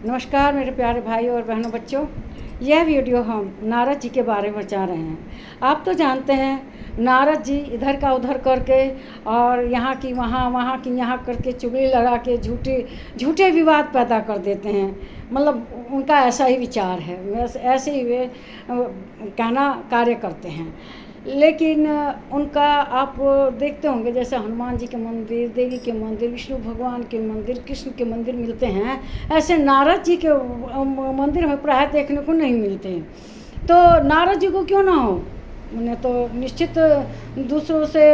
नमस्कार मेरे प्यारे भाई और बहनों बच्चों। यह वीडियो हम नारद जी के बारे में बता रहे हैं। आप तो जानते हैं नारद जी इधर का उधर करके और यहाँ की वहाँ वहाँ की यहाँ करके चुगली लगा के झूठे झूठे विवाद पैदा कर देते हैं। मतलब उनका ऐसा ही विचार है, ऐसे ही वे कहना कार्य करते हैं। लेकिन उनका आप देखते होंगे जैसे हनुमान जी के मंदिर, देवी के मंदिर, विष्णु भगवान के मंदिर, कृष्ण के मंदिर मिलते हैं, ऐसे नारद जी के मंदिर में प्राय देखने को नहीं मिलते हैं। तो नारद जी को क्यों ना हो, उन्हें तो निश्चित दूसरों से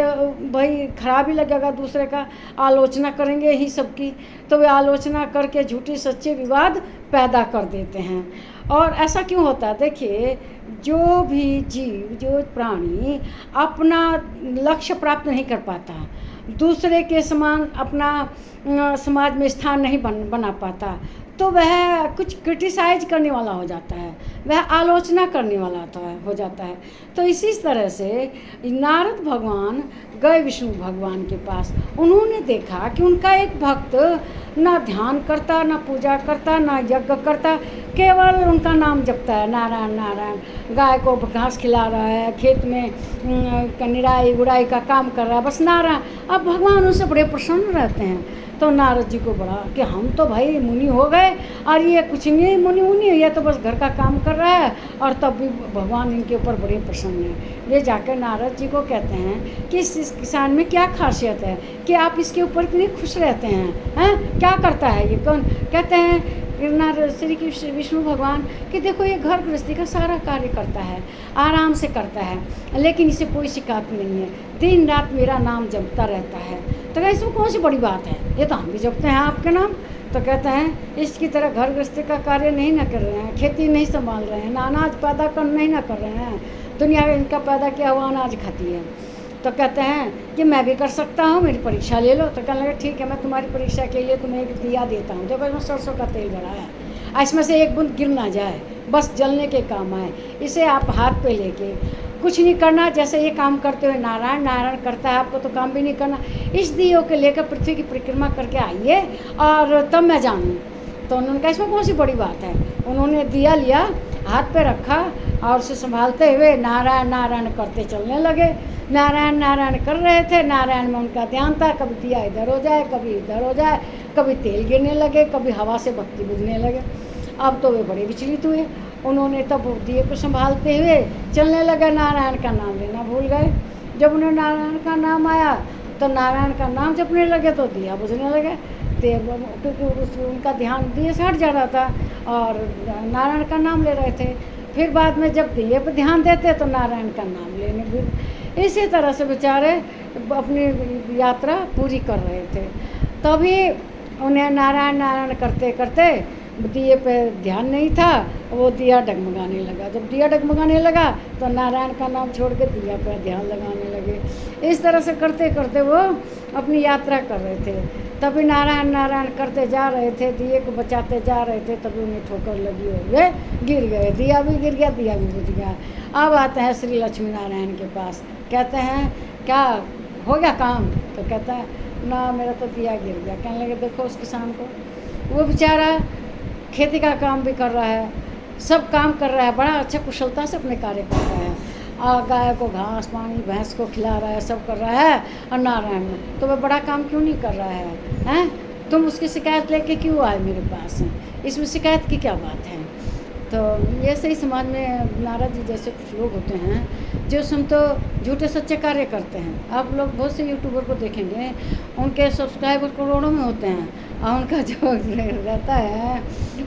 भाई खराब ही लगेगा, दूसरे का आलोचना करेंगे ही सबकी, तो वे आलोचना करके झूठी सच्चे विवाद पैदा कर देते हैं। और ऐसा क्यों होता है? देखिए, जो भी जीव, जो प्राणी अपना लक्ष्य प्राप्त नहीं कर पाता, दूसरे के समान अपना समाज में स्थान नहीं बना पाता, तो वह कुछ क्रिटिसाइज करने वाला हो जाता है, वह आलोचना करने वाला हो जाता है। तो इसी तरह से नारद भगवान गए विष्णु भगवान के पास। उन्होंने देखा कि उनका एक भक्त ना ध्यान करता, ना पूजा करता, ना यज्ञ करता, केवल उनका नाम जपता है, नारायण नारायण। गाय को घास खिला रहा है, खेत में निराई गुड़ाई का काम कर रहा है, बस नारायण। अब भगवान उनसे बड़े प्रसन्न रहते हैं। तो नारद जी को बड़ा कि हम तो भाई मुनि हो गए और ये कुछ नहीं मुनि, ये तो बस घर का काम कर रहा है, और तब भी भगवान इनके ऊपर बड़े प्रसन्न हैं। वे जाकर नारद जी को कहते हैं कि इस किसान में क्या खासियत है कि आप इसके ऊपर इतने खुश रहते हैं, क्या करता है ये? कौन? कहते हैं श्री कृष्ण विष्णु भगवान कि देखो ये घर गृहस्थी का सारा कार्य करता है, आराम से करता है, लेकिन इसे कोई शिकायत नहीं है, दिन रात मेरा नाम जपता रहता है। तो इसमें कौन सी बड़ी बात है, ये तो हम भी जपते हैं आपके नाम। तो कहते हैं इसकी तरह घर गृहस्थी का कार्य नहीं ना कर रहे हैं, खेती नहीं संभाल रहे हैं, ना अनाज पैदा कर नहीं ना कर रहे हैं, दुनिया में इनका पैदा किया हुआ अनाज खाती है। तो कहते हैं कि मैं भी कर सकता हूँ, मेरी परीक्षा ले लो। तो कहने लगे ठीक है, मैं तुम्हारी परीक्षा के लिए तुम्हें एक दिया देता हूँ। देखो इसमें सरसों का तेल भरा है, इसमें से एक बूंद गिर ना जाए, बस जलने के काम आए। इसे आप हाथ पे लेके कुछ नहीं करना, जैसे ये काम करते हुए नारायण नारायण करता है, आपको तो काम भी नहीं करना। इस दियो के लेकर पृथ्वी की परिक्रमा करके आइए और तब मैं जानूँ। तो उन्होंने कहा इसमें कौन सी बड़ी बात है। उन्होंने दिया लिया, हाथ पे रखा और उसे संभालते हुए नारायण नारायण करते चलने लगे। नारायण नारायण कर रहे थे, नारायण में उनका ध्यान था। कभी दिया इधर हो जाए, कभी इधर हो जाए, कभी तेल गिरने लगे, कभी हवा से बत्ती बुझने लगे। अब तो वे बड़े विचलित हुए। उन्होंने तब दिए को संभालते हुए चलने लगे, नारायण का नाम लेना भूल गए। जब उन्हें नारायण का नाम आया तो नारायण का नाम जपने लगे तो दिया बुझने लगे, क्योंकि उनका ध्यान दिए से हट जा रहा था और नारायण का नाम ले रहे थे। फिर बाद में जब दिए पर ध्यान देते तो नारायण का नाम लेने भी। इसी तरह से बेचारे अपनी यात्रा पूरी कर रहे थे। तभी उन्हें नारायण नारायण करते करते दिए पे ध्यान नहीं था, वो दिया डगमगाने लगा। जब दिया डगमगाने लगा तो नारायण का नाम छोड़ के दिया पे ध्यान लगाने लगे। इस तरह से करते करते वो अपनी यात्रा कर रहे थे। तभी नारायण नारायण करते जा रहे थे, दिए को बचाते जा रहे थे, तभी उन्हें ठोकर लगी और वे गिर गए। दिया भी गिर गया, दिया भी बुझ गया। अब आते हैं श्री लक्ष्मी नारायण के पास, कहते हैं क्या हो गया काम? तो कहता है ना मेरा तो दिया गिर गया। कहने लगे देखो उस किसान को, वो बेचारा खेती का काम भी कर रहा है, सब काम कर रहा है, बड़ा अच्छा कुशलता से अपने कार्य कर रहा है, और गाय को घास पानी, भैंस को खिला रहा है, सब कर रहा है। और नारायण में तो वह बड़ा काम क्यों नहीं कर रहा है? तुम उसकी शिकायत लेके क्यों आए मेरे पास? इसमें शिकायत की क्या बात है? तो ये सही समाज में नारद जी जैसे कुछ लोग होते हैं जो सुन तो झूठे सच्चे कार्य करते हैं। आप लोग बहुत से यूट्यूबर को देखेंगे, उनके सब्सक्राइबर करोड़ों में होते हैं और उनका जो रहता है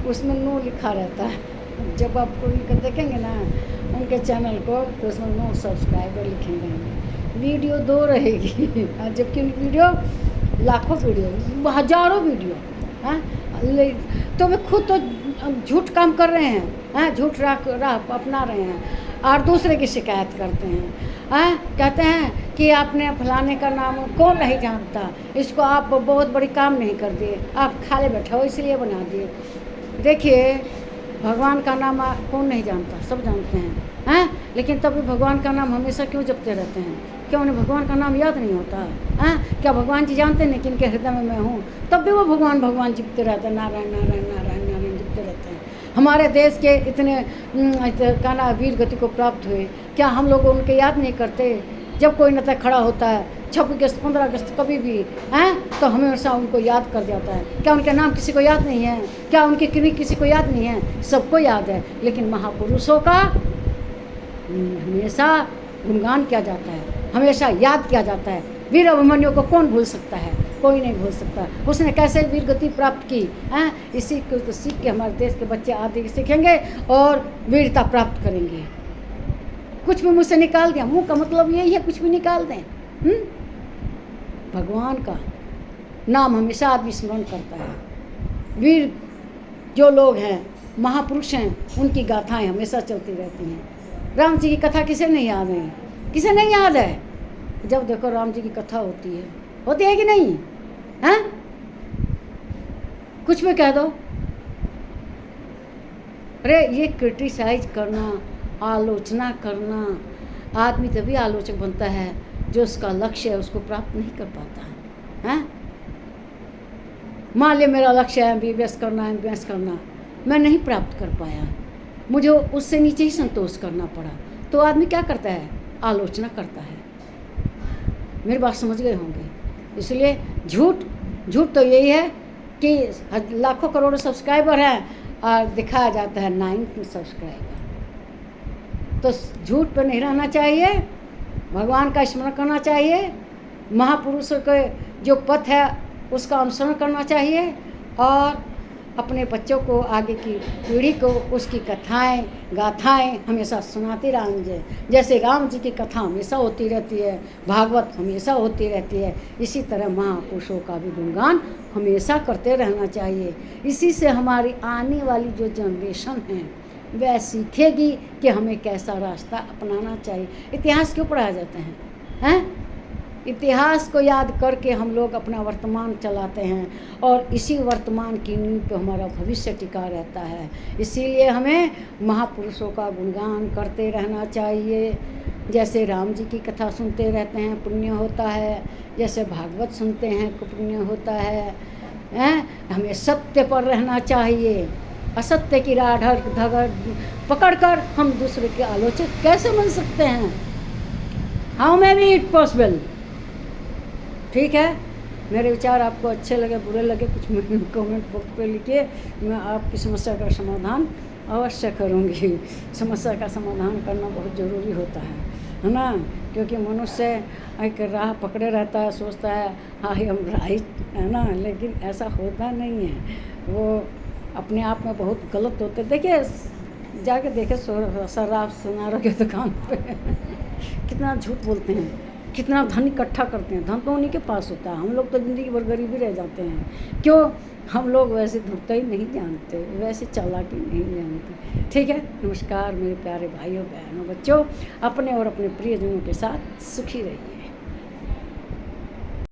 उसमें नो लिखा रहता है। जब आप उनका देखेंगे ना उनके चैनल को तो उसमें नो सब्सक्राइबर लिखेंगे, वीडियो 2 रहेगी, जबकि उनकी वीडियो लाखों वीडियो, हजारों वीडियो हैं। तो वे खुद तो झूठ काम कर रहे हैं, झूठ राह अपना रहे हैं और दूसरे की शिकायत करते हैं। कहते हैं कि आपने फलाने का नाम कौन नहीं जानता, इसको आप बहुत बड़ी काम नहीं कर दिए, आप खाली बैठे हो इसलिए बना दिए। देखिए भगवान का नाम कौन नहीं जानता, सब जानते हैं, लेकिन तभी भगवान का नाम हमेशा क्यों जपते रहते हैं? क्या उन्हें भगवान का नाम याद नहीं होता? क्या भगवान जी जानते नहीं कि इनके हृदय में मैं हूँ? तब भी वो भगवान भगवान जपते रहते हैं, नारायण नारायण नारायण नारायण। होते रहते हैं। हमारे देश के इतने कहना वीर गति को प्राप्त हुए, क्या हम लोग उनके याद नहीं करते? जब कोई नेता खड़ा होता है 26 अगस्त 15 अगस्त कभी भी हैं तो हमेशा उनको याद कर जाता है। क्या उनके नाम किसी को याद नहीं है? क्या उनकी कृति किसी को याद नहीं है? सबको याद है, लेकिन महापुरुषों का हमेशा गुणगान किया जाता है, हमेशा याद किया जाता है। वीर अभिमन्यु को कौन भूल सकता है? कोई नहीं भूल सकता। उसने कैसे वीर गति प्राप्त की हैं, इसी को तो सीख के हमारे देश के बच्चे आगे सीखेंगे और वीरता प्राप्त करेंगे। कुछ भी मुझसे निकाल दिया, मुंह का मतलब यही है कुछ भी निकाल दें। भगवान का नाम हमेशा आदमी स्मरण करता है। वीर जो लोग हैं, महापुरुष हैं, उनकी गाथाएं हमेशा चलती रहती हैं। राम जी की कथा किसे नहीं याद है? किसे नहीं याद है? जब देखो राम जी की कथा होती है कि नहीं? हैं? कुछ भी कह दो, अरे ये क्रिटिसाइज करना, आलोचना करना, आदमी तभी आलोचक बनता है जो उसका लक्ष्य है उसको प्राप्त नहीं कर पाता है। मान लिया मेरा लक्ष्य है MBBS करना, MBS करना, मैं नहीं प्राप्त कर पाया, मुझे उससे नीचे ही संतोष करना पड़ा, तो आदमी क्या करता है? आलोचना करता है। मेरी बात समझ गए होंगे। इसलिए झूठ तो यही है कि लाखों करोड़ों सब्सक्राइबर हैं और दिखाया जाता है 9 सब्सक्राइबर। तो झूठ पर नहीं रहना चाहिए, भगवान का स्मरण करना चाहिए, महापुरुषों के जो पथ है उसका अनुसरण करना चाहिए और अपने बच्चों को, आगे की पीढ़ी को उसकी कथाएं गाथाएं हमेशा सुनाते रहेंगे। जैसे राम जी की कथा हमेशा होती रहती है, भागवत हमेशा होती रहती है, इसी तरह महापुरुषों का भी गुणगान हमेशा करते रहना चाहिए। इसी से हमारी आने वाली जो जनरेशन है वह सीखेगी कि हमें कैसा रास्ता अपनाना चाहिए। इतिहास क्यों पढ़ाया जाता हैं? इतिहास को याद करके हम लोग अपना वर्तमान चलाते हैं और इसी वर्तमान की नींव पे हमारा भविष्य टिका रहता है। इसीलिए हमें महापुरुषों का गुणगान करते रहना चाहिए। जैसे राम जी की कथा सुनते रहते हैं, पुण्य होता है। जैसे भागवत सुनते हैं, पुण्य होता है। हमें सत्य पर रहना चाहिए। असत्य की राह धगर पकड़ कर हम दूसरे के आलोचक कैसे बन सकते हैं? How may be it possible? ठीक है, मेरे विचार आपको अच्छे लगे बुरे लगे कुछ कमेंट बॉक्स पे लिखिए, मैं आपकी समस्या का समाधान अवश्य करूँगी। समस्या का समाधान करना बहुत ज़रूरी होता है ना, क्योंकि मनुष्य एक राह पकड़े रहता है, सोचता है हाँ हम राइट है ना, लेकिन ऐसा होता नहीं है। वो अपने आप में बहुत गलत होते। देखिए जाके देखे शराब सुनारों की दुकान पे कितना झूठ बोलते हैं, कितना धन इकट्ठा करते हैं। धन तो उन्हीं के पास होता है, हम लोग तो ज़िंदगी भर गरीबी रह जाते हैं। क्यों? हम लोग वैसे धूर्तता ही नहीं जानते, वैसे चालाकी नहीं जानते। ठीक है, नमस्कार मेरे प्यारे भाइयों बहनों बच्चों, अपने और अपने प्रियजनों के साथ सुखी रहिए।